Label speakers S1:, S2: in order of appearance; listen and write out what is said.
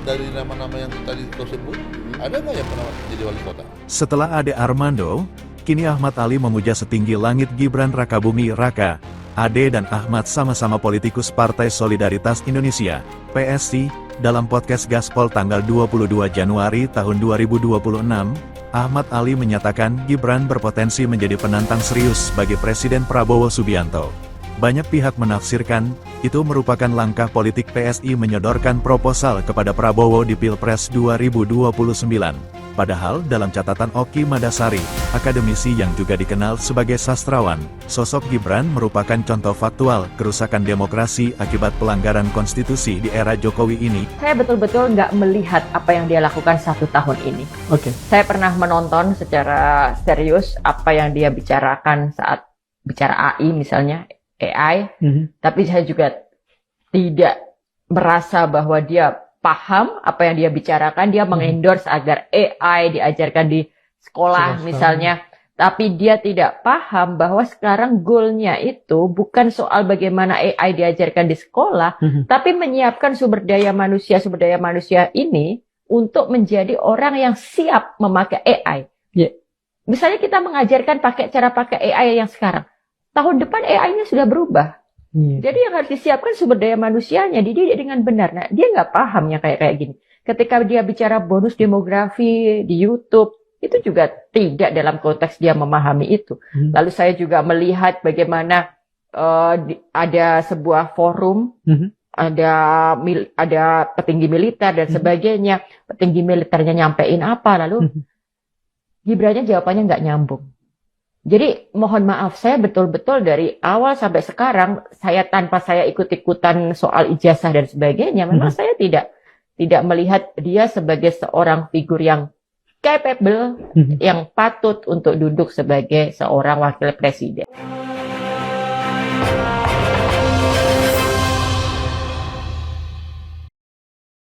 S1: dari nama-nama yang tadi kau sebut, ada nggak yang pernah jadi wali kota?
S2: Setelah Ade Armando, kini Ahmad Ali memuja setinggi langit Gibran Rakabumi Raka. Ade dan Ahmad sama-sama politikus Partai Solidaritas Indonesia, PSI. Dalam podcast Gaspol tanggal 22 Januari tahun 2026, Ahmad Ali menyatakan Gibran berpotensi menjadi penantang serius bagi Presiden Prabowo Subianto. Banyak pihak menafsirkan, itu merupakan langkah politik PSI menyodorkan proposal kepada Prabowo di Pilpres 2029. Padahal dalam catatan Oki Madasari, akademisi yang juga dikenal sebagai sastrawan, sosok Gibran merupakan contoh faktual kerusakan demokrasi akibat pelanggaran konstitusi di era Jokowi ini.
S3: Saya betul-betul nggak melihat apa yang dia lakukan 1 tahun ini. Saya pernah menonton secara serius apa yang dia bicarakan saat bicara AI misalnya, AI, tapi saya juga tidak merasa bahwa dia paham apa yang dia bicarakan. Dia mengendorse agar AI diajarkan di sekolah misalnya, tapi dia tidak paham bahwa sekarang goalnya itu bukan soal bagaimana AI diajarkan di sekolah, tapi menyiapkan sumber daya manusia ini untuk menjadi orang yang siap memakai AI. Misalnya kita mengajarkan cara pakai AI yang sekarang, tahun depan AI-nya sudah berubah. Jadi yang harus disiapkan sumber daya manusianya, dididik dengan benar. Nah, dia nggak pahamnya kayak gini. Ketika dia bicara bonus demografi di YouTube, itu juga tidak dalam konteks dia memahami itu. Lalu saya juga melihat bagaimana ada sebuah forum, ada petinggi militer dan sebagainya. Petinggi militernya nyampein apa, lalu Gibrannya jawabannya nggak nyambung. Jadi mohon maaf, saya betul-betul dari awal sampai sekarang, tanpa saya ikut-ikutan soal ijazah dan sebagainya, memang saya tidak melihat dia sebagai seorang figur yang capable, yang patut untuk duduk sebagai seorang wakil presiden.